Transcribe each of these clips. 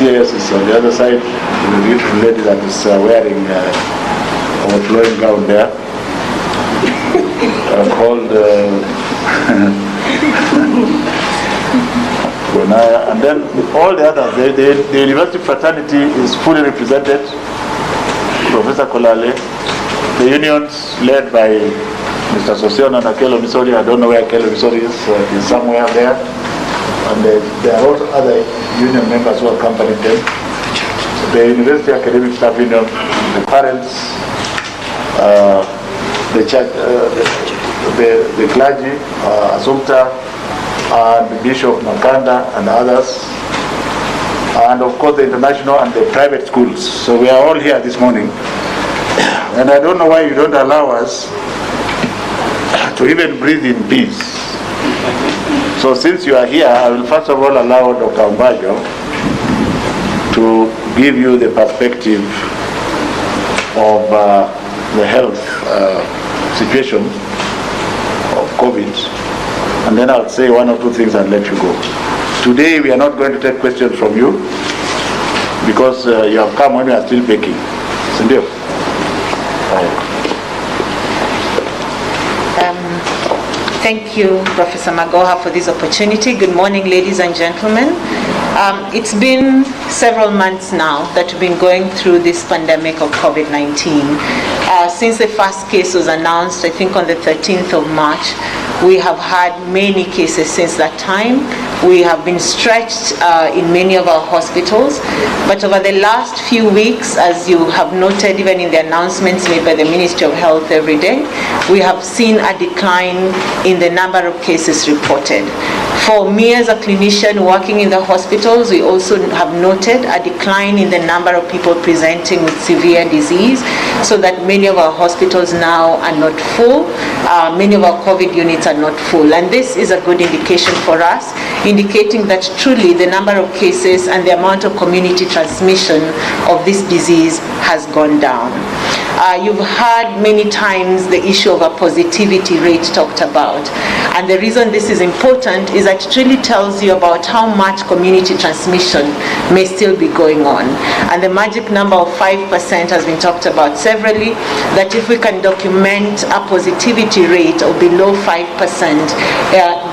CAS is on the other side. The beautiful lady that is wearing our flowing gown there, called and then all the others. The university fraternity is fully represented. Professor Kolale, the unions led by Mr. Sosion and Akelo Misori. I don't know where Akelo Misori is. He's somewhere there. And there are also other union members who accompany them. The University Academic Staff Union, the parents, the church, the clergy, Assumpta, and Bishop Makanda and others, and of course the international and the private schools. So we are all here this morning, and I don't know why you don't allow us to even breathe in peace. So since you are here, I will first of all allow Dr. Umbajo to give you the perspective of the health situation of COVID, and then I'll say one or two things and let you go. Today we are not going to take questions from you because you have come when we are still baking. Sindio? Thank you, Professor Magoha, for this opportunity. Good morning, ladies and gentlemen. It's been several months now that we've been going through this pandemic of COVID-19. Since the first case was announced, I think on the 13th of March, we have had many cases since that time. We have been stretched in many of our hospitals, but over the last few weeks, as you have noted even in the announcements made by the Ministry of Health every day, we have seen a decline in the number of cases reported. For me as a clinician working in the hospitals, we also have noted a decline in the number of people presenting with severe disease, so that many of our hospitals now are not full. Many of our COVID units are not full, and this is a good indication for us, indicating that truly the number of cases and the amount of community transmission of this disease has gone down. You've heard many times the issue of a positivity rate talked about, and the reason this is important is that it really tells you about how much community transmission may still be going on. And the magic number of 5% has been talked about severally, that if we can document a positivity rate of below 5%,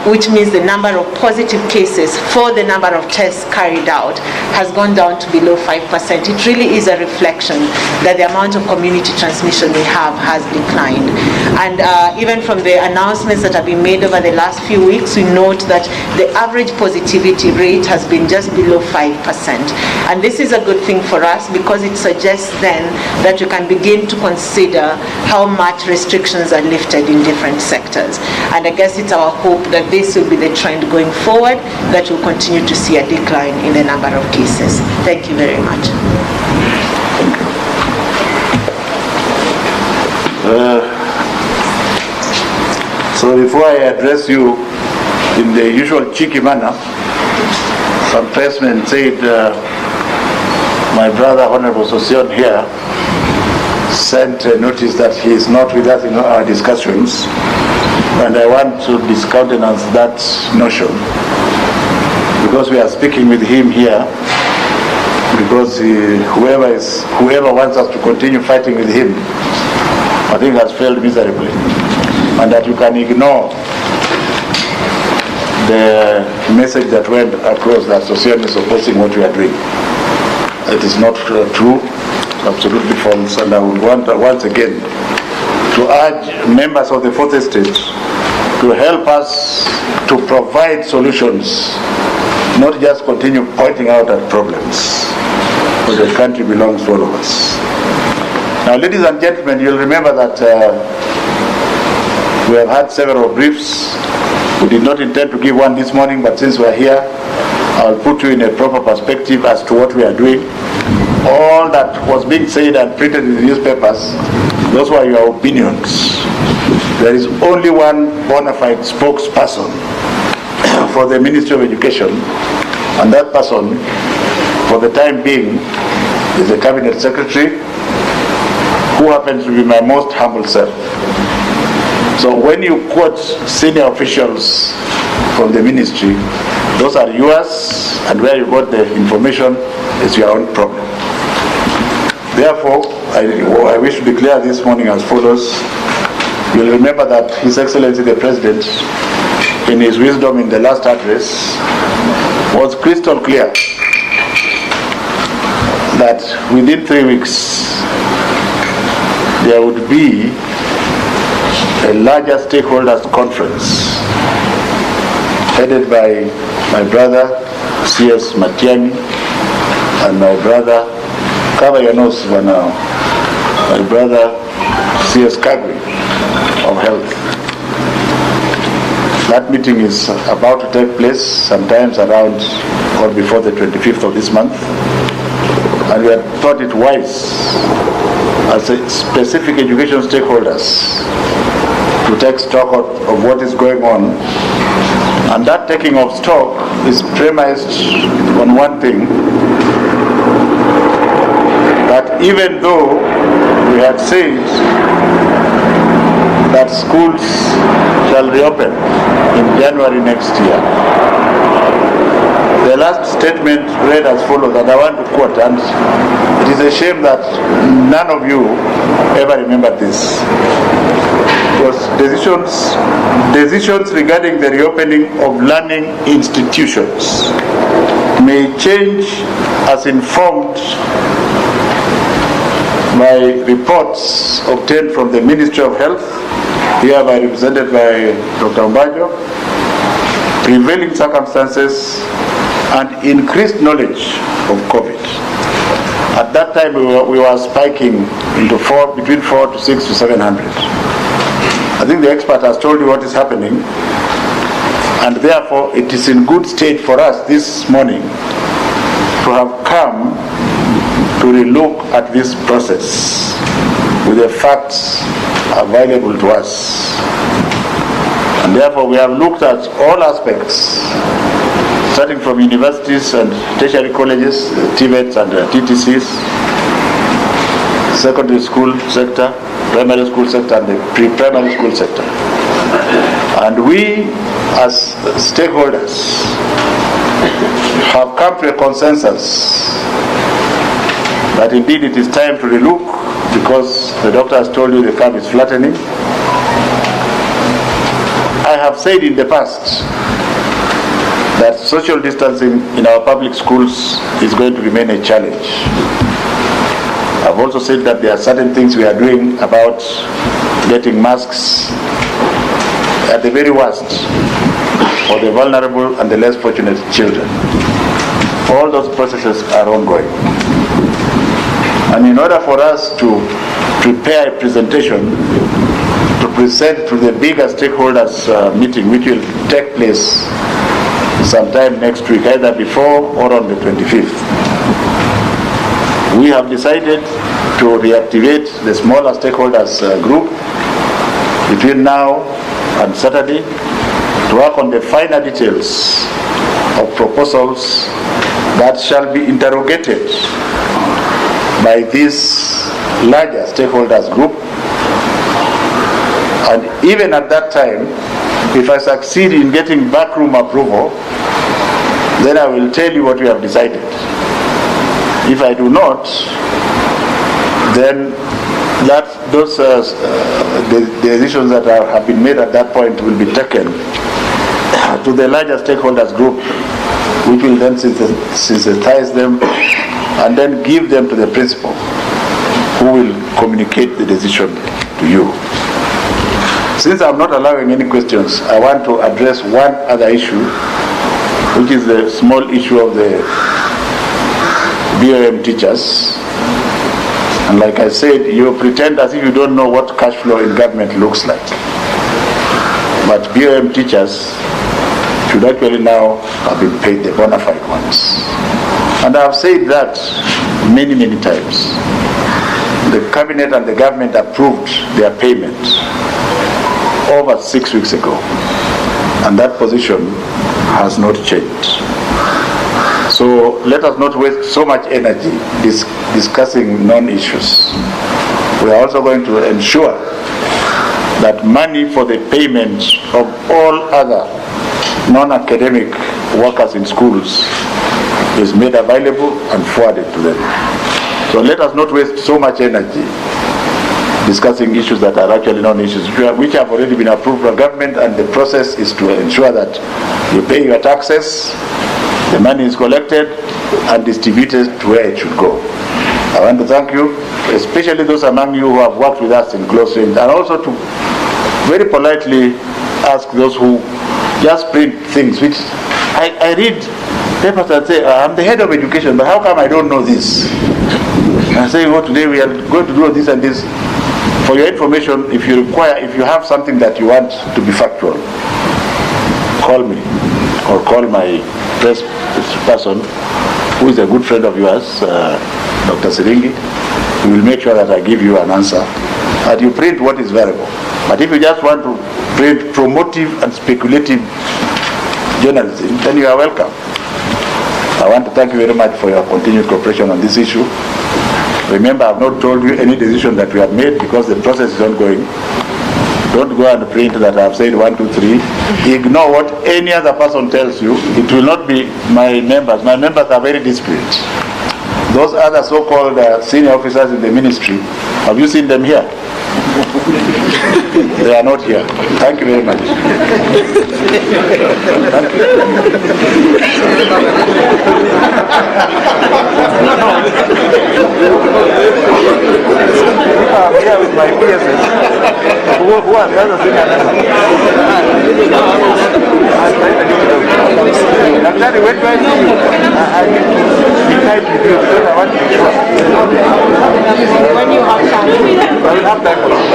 which means the number of positive cases for the number of tests carried out has gone down to below 5%. It really is a reflection that the amount of community transmission we have has declined. And even from the announcements that have been made over the last few weeks, we note that the average positivity rate has been just below 5%. And this is a good thing for us because it suggests then that you can begin to consider how much restrictions are lifted in different sectors. And I guess it's our hope that this will be the trend going forward, that we'll continue to see a decline in the number of cases. Thank you very much. So before I address you in the usual cheeky manner, some pressmen said my brother Honorable Sosion here sent a notice that he is not with us in our discussions, and I want to discountenance that notion because we are speaking with him here because whoever wants us to continue fighting with him, I think has failed miserably, and that you can ignore the message that went across that Sosion is opposing what we are doing. It is not true, absolutely false, and I would want once again to urge members of the Fourth Estate to help us to provide solutions, not just continue pointing out at problems, but the country belongs to all of us. Now, ladies and gentlemen, you'll remember that we have had several briefs. We did not intend to give one this morning, but since we're here, I'll put you in a proper perspective as to what we are doing. All that was being said and printed in the newspapers, those were your opinions. There is only one bona fide spokesperson for the Ministry of Education, and that person, for the time being, is the Cabinet Secretary, who happens to be my most humble self. So when you quote senior officials from the ministry, Those are yours, and where you got the information is your own problem. Therefore, I wish to declare this morning as follows. You'll remember that His Excellency the President, in his wisdom in the last address, was crystal clear that within 3 weeks there would be a larger stakeholders conference headed by my brother C.S. Matiani and my brother, cover your nose for now, my brother C.S. Kagwe of Health. That meeting is about to take place sometimes around or before the 25th of this month, and we had thought it wise as a specific education stakeholders to take stock of what is going on. And that taking of stock is premised on one thing, that even though we had said that schools shall reopen in January next year, the last statement read as follows, and I want to quote, and it is a shame that none of you ever remembered this. Because decisions regarding the reopening of learning institutions may change as informed by reports obtained from the Ministry of Health, hereby represented by Dr. Mbajo, prevailing circumstances, and increased knowledge of COVID. At that time, we were spiking into between 4 to 6 to 700. I think the expert has told you what is happening, and therefore it is in good state for us this morning to have come to relook at this process with the facts available to us. And therefore we have looked at all aspects, starting from universities and tertiary colleges, TVETs and TTCs, secondary school sector, primary school sector, and the pre-primary school sector. And we, as stakeholders, have come to a consensus that indeed it is time to relook, because the doctor has told you the curve is flattening. I have said in the past that social distancing in our public schools is going to remain a challenge. I've also said that there are certain things we are doing about getting masks at the very worst for the vulnerable and the less fortunate children. All those processes are ongoing. And in order for us to prepare a presentation to present to the bigger stakeholders meeting, which will take place sometime next week, either before or on the 25th, we have decided to reactivate the smaller stakeholders group between now and Saturday to work on the finer details of proposals that shall be interrogated by this larger stakeholders group. And even at that time, if I succeed in getting backroom approval, then I will tell you what we have decided. If I do not, then the decisions that have been made at that point will be taken to the larger stakeholders group, which will then synthesize them and then give them to the principal, who will communicate the decision to you. Since I'm not allowing any questions, I want to address one other issue, which is the small issue of the BOM teachers. And like I said, you pretend as if you don't know what cash flow in government looks like. But BOM teachers should actually now have been paid, the bona fide ones. And I have said that many, many times. The cabinet and the government approved their payment over 6 weeks ago. And that position has not changed. So let us not waste so much energy discussing non-issues. We are also going to ensure that money for the payment of all other non-academic workers in schools is made available and forwarded to them. So let us not waste so much energy discussing issues that are actually non-issues, which have already been approved by government, and the process is to ensure that you pay your taxes, the money is collected and distributed to where it should go. I want to thank you, especially those among you who have worked with us in close range, and also to very politely ask those who just print things, which I read papers that say, I'm the head of education, but how come I don't know this? And I say, well, today we are going to do this and this. For your information, if you have something that you want to be factual, call me or call my press person, who is a good friend of yours, Dr. Siringi. We will make sure that I give you an answer. That you print what is variable. But if you just want to print promotive and speculative journalism, then you are welcome. I want to thank you very much for your continued cooperation on this issue. Remember, I have not told you any decision that we have made because the process is ongoing. Don't go and print that I have said 1, 2, 3. Ignore what any other person tells you. It will not be my members. My members are very discreet. Those other so-called senior officers in the ministry, have you seen them here? They are not here. Thank you very much. Thank I'm here with my PSS. Who are the other senior members? Actually, when do I see you? I need to be tight with you because I want to be sure. When you have time. I will have time for that.